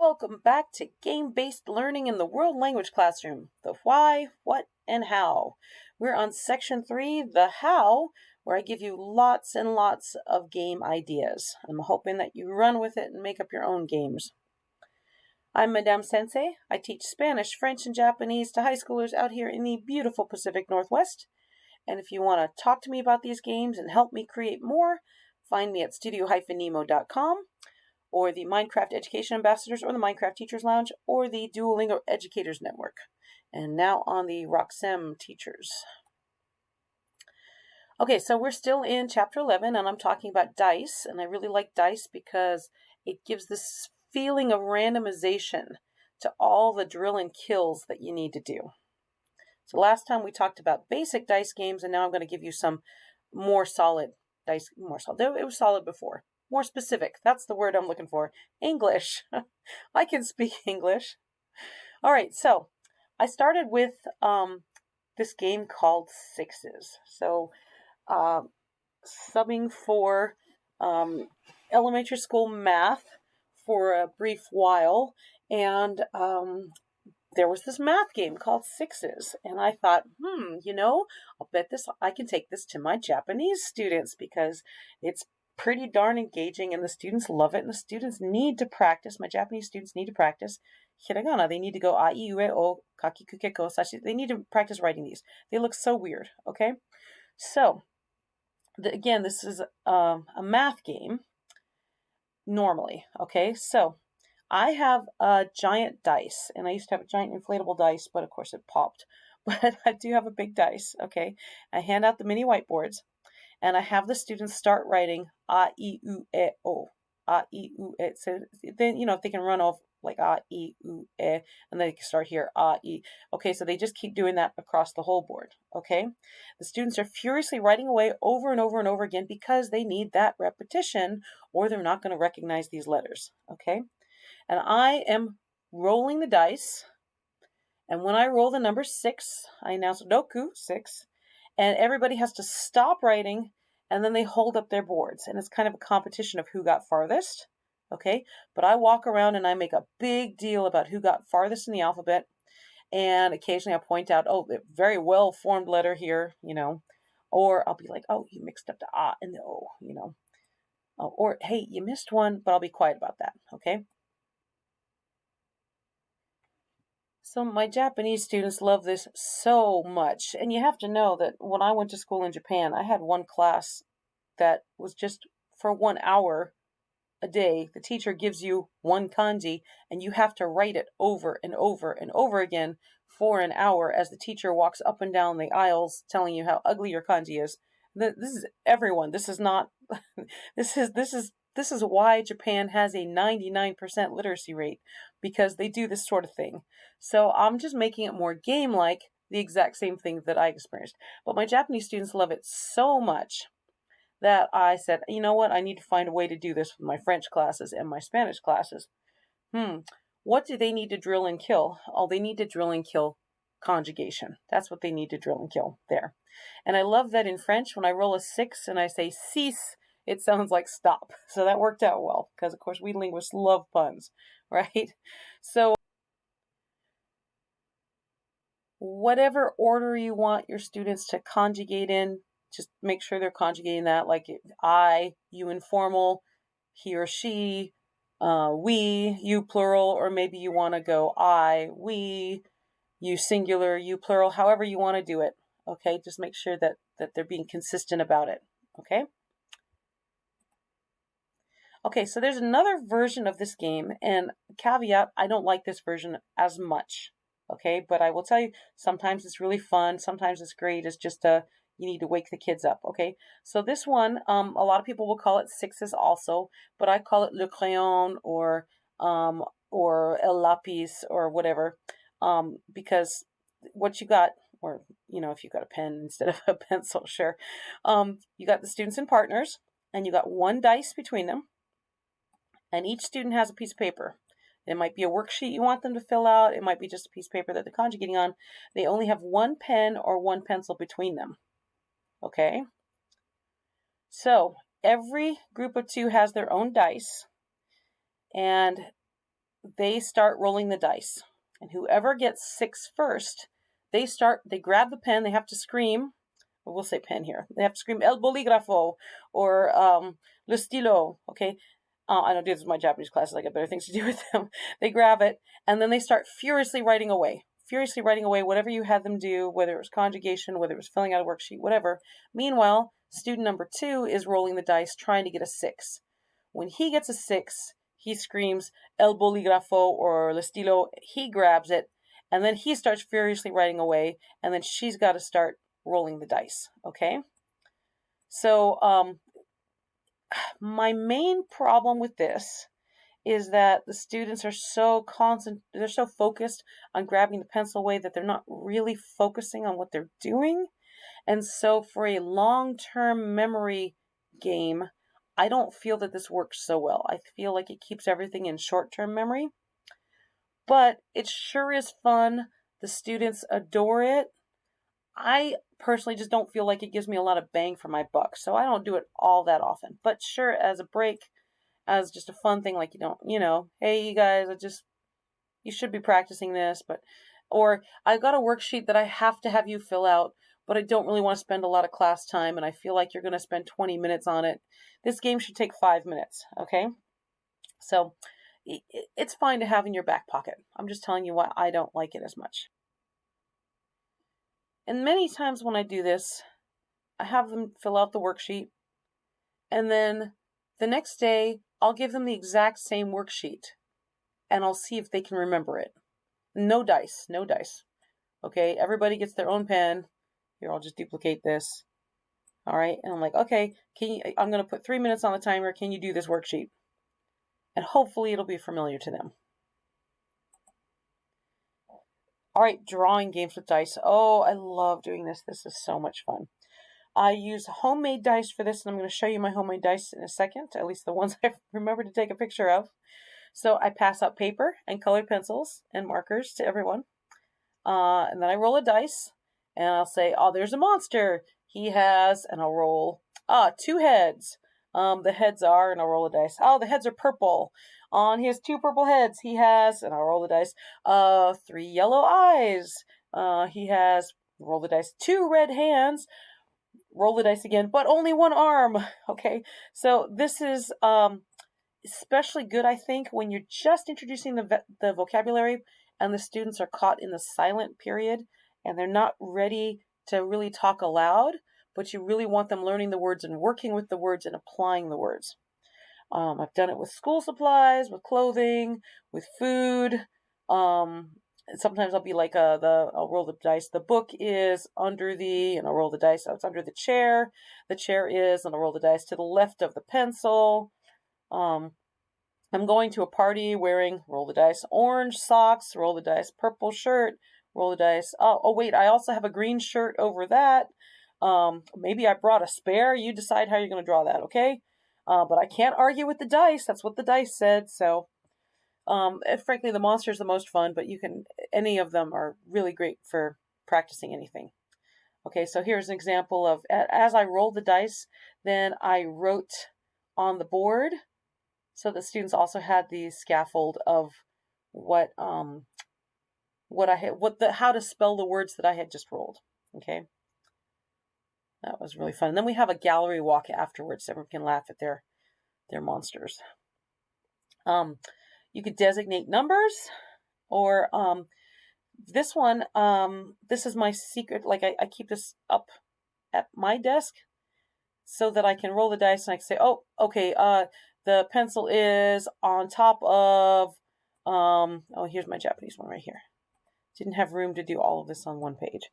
Welcome back to Game-Based Learning in the World Language Classroom, the why, what, and how. We're on section 3, the how, where I give you lots and lots of game ideas. I'm hoping that you run with it and make up your own games. I'm Madame Sensei. I teach Spanish, French, and Japanese to high schoolers out here in the beautiful Pacific Northwest. And if you want to talk to me about these games and help me create more, find me at studio-nemo.com, or the Minecraft Education Ambassadors, or the Minecraft Teachers Lounge, or the Duolingo Educators Network. And now on the Roxem Teachers. Okay, so we're still in chapter 11, and I'm talking about dice, and I really like dice because it gives this feeling of randomization to all the drill and kills that you need to do. So last time we talked about basic dice games, and now I'm going to give you some more solid dice. It was solid before. More specific. That's the word I'm looking for. English. I can speak English. All right, so I started with this game called Sixes. So subbing for elementary school math for a brief while, and there was this math game called Sixes, and I thought, I'll bet I can take this to my Japanese students because it's pretty darn engaging and the students love it, and the students need to practice. My Japanese students need to practice hiragana. They need to go a, I, ue, o, kakiku, keko, sashi. They need to practice writing these. They look so weird, okay? So, again, this is a math game normally, okay? So, I have a giant dice, and I used to have a giant inflatable dice, but of course it popped. But I do have a big dice, okay? I hand out the mini whiteboards, and I have the students start writing a, I, u, e, o. A, I, u, e. So then, if they can run off like a, I, u, e, and then they can start here, a, I. Okay, so they just keep doing that across the whole board, okay? The students are furiously writing away over and over and over again because they need that repetition, or they're not going to recognize these letters, okay? And I am rolling the dice, and when I roll the number 6, I announce Roku 6, and everybody has to stop writing, and then they hold up their boards, and it's kind of a competition of who got farthest, okay? But I walk around and I make a big deal about who got farthest in the alphabet, and occasionally I point out, oh, the very well-formed letter here, or I'll be like, oh, you mixed up the A and the O, or, hey, you missed one, but I'll be quiet about that, okay? So my Japanese students love this so much. And you have to know that when I went to school in Japan, I had one class that was just for 1 hour a day. The teacher gives you one kanji, and you have to write it over and over and over again for an hour as the teacher walks up and down the aisles telling you how ugly your kanji is. This is everyone. This is not, this is why Japan has a 99% literacy rate, because they do this sort of thing. So I'm just making it more game-like, the exact same thing that I experienced. But my Japanese students love it so much that I said, you know what, I need to find a way to do this with my French classes and my Spanish classes. What do they need to drill and kill? Oh, they need to drill and kill conjugation. That's what they need to drill and kill there. And I love that in French, when I roll a 6 and I say six, it sounds like stop. So that worked out well, because of course we linguists love puns, right? So whatever order you want your students to conjugate in, just make sure they're conjugating that, like I, you informal, he or she, we, you plural, or maybe you want to go I, we, you singular, you plural, however you want to do it. Okay, just make sure that they're being consistent about it. Okay? Okay, so there's another version of this game, and caveat, I don't like this version as much. Okay, but I will tell you, sometimes it's really fun, sometimes it's great, it's just you need to wake the kids up, okay? So this one, a lot of people will call it Sixes also, but I call it Le Crayon or El Lapis or whatever, because what you got, or, if you got a pen instead of a pencil, sure. You got the students and partners, and you got one dice between them, and each student has a piece of paper. It might be a worksheet you want them to fill out. It might be just a piece of paper that they're conjugating on. They only have one pen or one pencil between them. Okay? So every group of 2 has their own dice. And they start rolling the dice. And whoever gets 6 first, they grab the pen, they have to scream. We'll say pen here. They have to scream el bolígrafo or le stilo. Okay. I don't do this with my Japanese classes. I got better things to do with them. They grab it and then they start furiously writing away. Furiously writing away whatever you had them do, whether it was conjugation, whether it was filling out a worksheet, whatever. Meanwhile, student number 2 is rolling the dice trying to get a 6. When he gets a 6, he screams el bolígrafo or le stilo. He grabs it and then he starts furiously writing away and then she's got to start rolling the dice. Okay? So, my main problem with this is that the students are they're so focused on grabbing the pencil away that they're not really focusing on what they're doing. And so for a long-term memory game, I don't feel that this works so well. I feel like it keeps everything in short-term memory. But it sure is fun. The students adore it. I personally just don't feel like it gives me a lot of bang for my buck, so I don't do it all that often. But sure, as a break, as just a fun thing, like hey, you guys, you should be practicing this, or I've got a worksheet that I have to have you fill out, but I don't really want to spend a lot of class time, and I feel like you're going to spend 20 minutes on it. This game should take 5 minutes, okay? So it's fine to have in your back pocket. I'm just telling you why I don't like it as much. And many times when I do this, I have them fill out the worksheet, and then the next day, I'll give them the exact same worksheet, and I'll see if they can remember it. No dice. Okay, everybody gets their own pen. Here, I'll just duplicate this. All right, and I'm like, okay, I'm going to put 3 minutes on the timer. Can you do this worksheet? And hopefully it'll be familiar to them. All right, drawing games with dice. Oh, I love doing this. This is so much fun. I use homemade dice for this, and I'm going to show you my homemade dice in a second, at least the ones I remember to take a picture of. So I pass out paper and colored pencils and markers to everyone. And then I roll a dice, and I'll say, oh, there's a monster. He has, and I'll roll, 2 heads. The heads are, and I'll roll the dice. Oh, the heads are purple. He has 2 purple heads. He has, and I'll roll the dice, 3 yellow eyes. He has, roll the dice, 2 red hands. Roll the dice again, but only 1 arm. Okay, so this is especially good, I think, when you're just introducing the vocabulary and the students are caught in the silent period and they're not ready to really talk aloud, but you really want them learning the words and working with the words and applying the words. I've done it with school supplies, with clothing, with food. Sometimes I'll be like, I'll roll the dice. The book is under and I'll roll the dice. So it's under the chair. The chair is, and I'll roll the dice to the left of the pencil. I'm going to a party wearing, roll the dice, orange socks, roll the dice, purple shirt, roll the dice. Oh wait, I also have a green shirt over that. Maybe I brought a spare. You decide how you're going to draw that, okay? But I can't argue with the dice. That's what the dice said. So, frankly, the monster is the most fun, but any of them are really great for practicing anything. Okay, so here's an example of, as I rolled the dice, then I wrote on the board. So the students also had the scaffold of how to spell the words that I had just rolled. Okay. That was really fun. And then we have a gallery walk afterwards so everyone can laugh at their monsters. You could designate numbers, or this one, this is my secret. Like I keep this up at my desk so that I can roll the dice and I can say, oh, okay, the pencil is on top of, here's my Japanese one right here. Didn't have room to do all of this on one page.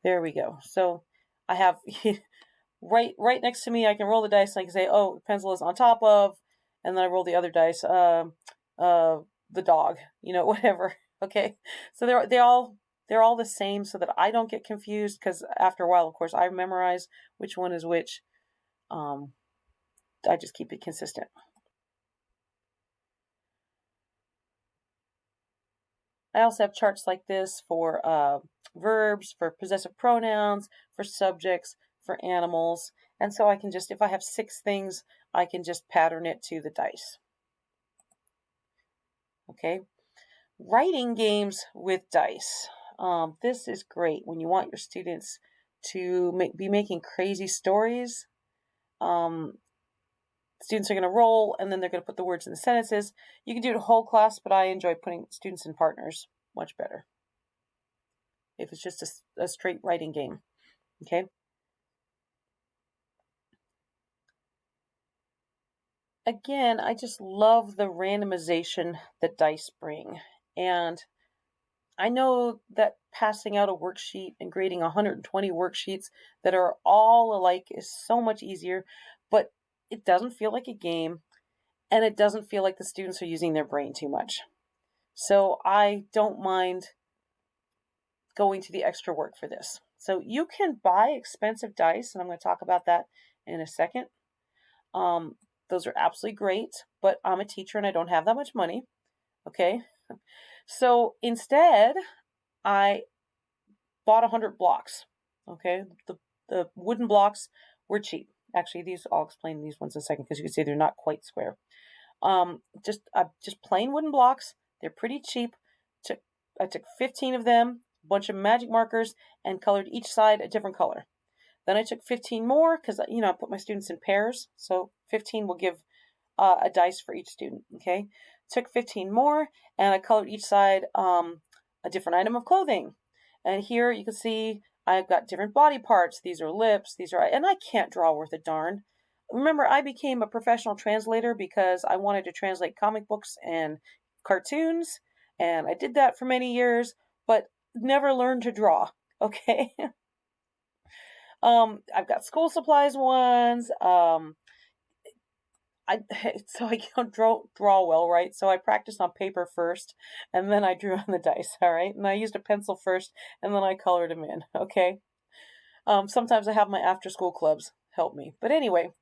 There we go. So I have right next to me, I can roll the dice and I can say, oh, the pencil is on top of, and then I roll the other dice, the dog, whatever. Okay. So they're all the same so that I don't get confused, because after a while, of course, I memorize which one is which. I just keep it consistent. I also have charts like this for verbs, for possessive pronouns, for subjects, for animals. And so I can just, if I have 6 things, I can just pattern it to the dice. Okay. Writing games with dice. This is great when you want your students to be making crazy stories. Students are going to roll, and then they're going to put the words in the sentences. You can do it a whole class, but I enjoy putting students in partners much better if it's just a straight writing game. Okay. Again, I just love the randomization that dice bring. And I know that passing out a worksheet and grading 120 worksheets that are all alike is so much easier, but it doesn't feel like a game, and it doesn't feel like the students are using their brain too much. So I don't mind going to the extra work for this. So you can buy expensive dice, and I'm going to talk about that in a second. Those are absolutely great, but I'm a teacher and I don't have that much money. Okay. So instead, I bought 100 blocks. Okay. The wooden blocks were cheap. Actually, I'll explain these ones in a second because you can see they're not quite square. Just plain wooden blocks. They're pretty cheap. I took 15 of them, a bunch of magic markers, and colored each side a different color. Then I took 15 more because, I put my students in pairs. So 15 will give a dice for each student. Okay. Took 15 more and I colored each side a different item of clothing. And here you can see I've got different body parts. These are lips. And I can't draw worth a darn. Remember, I became a professional translator because I wanted to translate comic books and cartoons. And I did that for many years, but never learned to draw. Okay. I've got school supplies ones. So I can't draw well, right? So I practiced on paper first, and then I drew on the dice. All right, and I used a pencil first, and then I colored them in. Okay. Sometimes I have my after school clubs help me, but anyway.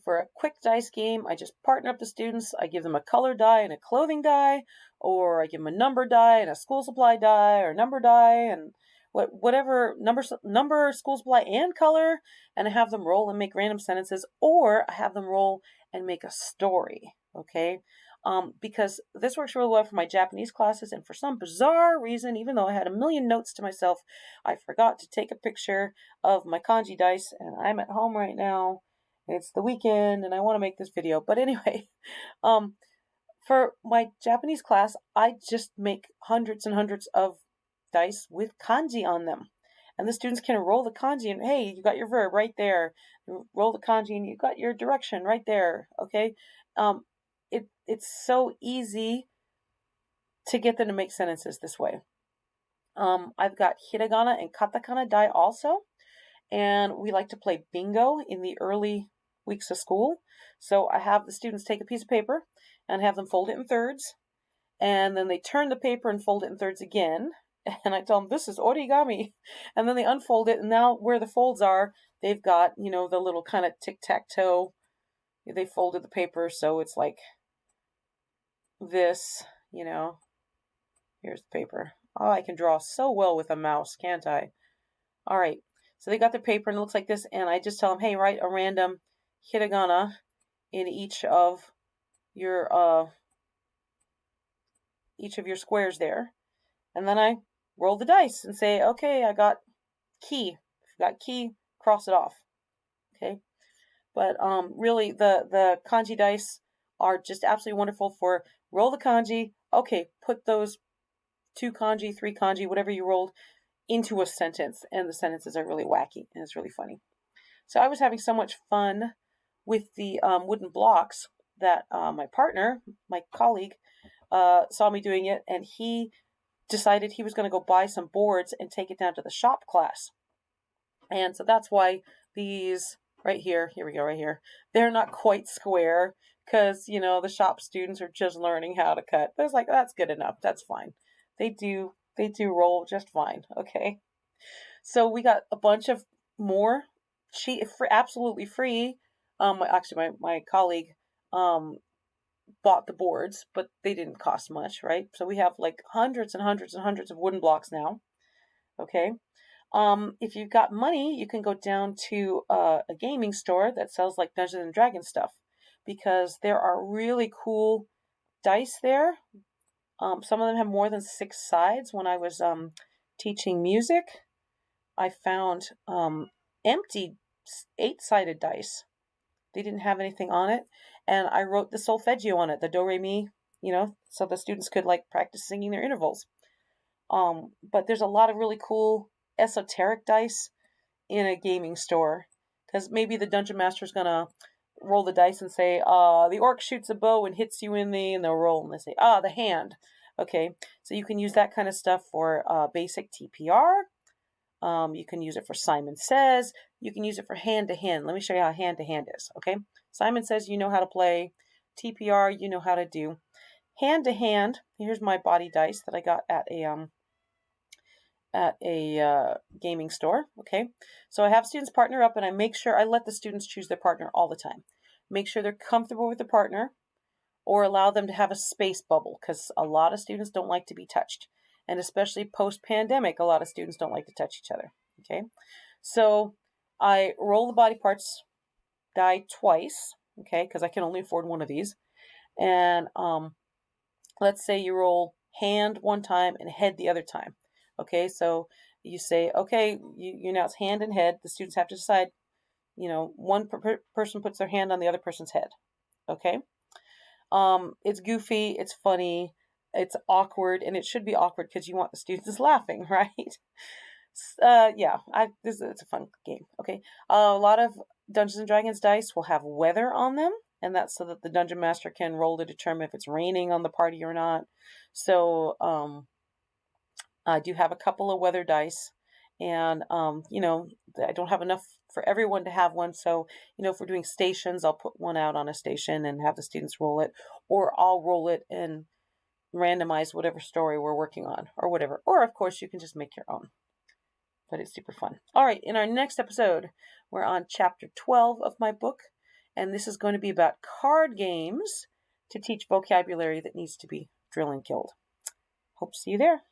For a quick dice game, I just partner up the students. I give them a color die and a clothing die, or I give them a number die and a school supply die, or number die and whatever number, school supply, and color, and I have them roll and make random sentences, or I have them roll and make a story. Okay. Because this works really well for my Japanese classes, and for some bizarre reason, even though I had a million notes to myself, I forgot to take a picture of my kanji dice, and I'm at home right now. It's the weekend and I want to make this video. But anyway, for my Japanese class, I just make hundreds and hundreds of dice with kanji on them. And the students can roll the kanji and, hey, you got your verb right there. Roll the kanji and you got your direction right there. Okay. It's so easy to get them to make sentences this way. I've got hiragana and katakana die also. And we like to play bingo in the early weeks of school. So I have the students take a piece of paper and have them fold it in thirds. And then they turn the paper and fold it in thirds again. And I tell them, this is origami. And then they unfold it. And now where the folds are, they've got, the little kind of tic-tac-toe. They folded the paper so it's like this, Here's the paper. Oh, I can draw so well with a mouse, can't I? All right. So they got their paper and it looks like this, and I just tell them, hey, write a random hiragana in each of your squares there. And then I roll the dice and say, okay, I got ki. If you got ki, cross it off. Okay. But really the kanji dice are just absolutely wonderful for roll the kanji. Okay, put those 2 kanji, 3 kanji, whatever you rolled, into a sentence, and the sentences are really wacky and it's really funny. So I was having so much fun with the wooden blocks that my partner, my colleague, saw me doing it, and he decided he was going to go buy some boards and take it down to the shop class. And so that's why these right here we go, right here, they're not quite square because, the shop students are just learning how to cut. But it's like, that's good enough. That's fine. They do roll just fine. Okay. So we got a bunch of more absolutely free. Actually, my colleague bought the boards, but they didn't cost much, right? So we have like hundreds and hundreds and hundreds of wooden blocks now. Okay. If you've got money, you can go down to a gaming store that sells like Dungeons and Dragons stuff, because there are really cool dice there. Some of them have more than 6 sides. When I was teaching music, I found empty 8-sided dice. They didn't have anything on it. And I wrote the solfeggio on it, the do, re, mi, so the students could like practice singing their intervals. But there's a lot of really cool esoteric dice in a gaming store, because maybe the dungeon master is going to roll the dice and say, the orc shoots a bow and hits you and they'll roll and they say, the hand. Okay, so you can use that kind of stuff for basic TPR. You can use it for Simon Says. You can use it for hand-to-hand. Let me show you how hand-to-hand is, okay? Simon Says you know how to play. TPR you know how to do. Hand-to-hand, here's my body dice that I got at a gaming store, okay? So I have students partner up, and I make sure I let the students choose their partner all the time. Make sure they're comfortable with the partner, or allow them to have a space bubble, because a lot of students don't like to be touched. And especially post-pandemic, a lot of students don't like to touch each other, okay? So I roll the body parts die twice, okay, because I can only afford one of these. And let's say you roll hand one time and head the other time. Okay, so you say, okay, you now it's hand and head. The students have to decide, one person puts their hand on the other person's head. Okay? It's goofy, it's funny, it's awkward, and it should be awkward because you want the students laughing, right? It's a fun game. Okay, a lot of Dungeons and Dragons dice will have weather on them, and that's so that the dungeon master can roll to determine if it's raining on the party or not. So I do have a couple of weather dice, and I don't have enough for everyone to have one. So if we're doing stations, I'll put one out on a station and have the students roll it, or I'll roll it and randomize whatever story we're working on, or whatever. Or of course you can just make your own. But it's super fun. All right, in our next episode, we're on chapter 12 of my book, and this is going to be about card games to teach vocabulary that needs to be drilled and killed. Hope to see you there.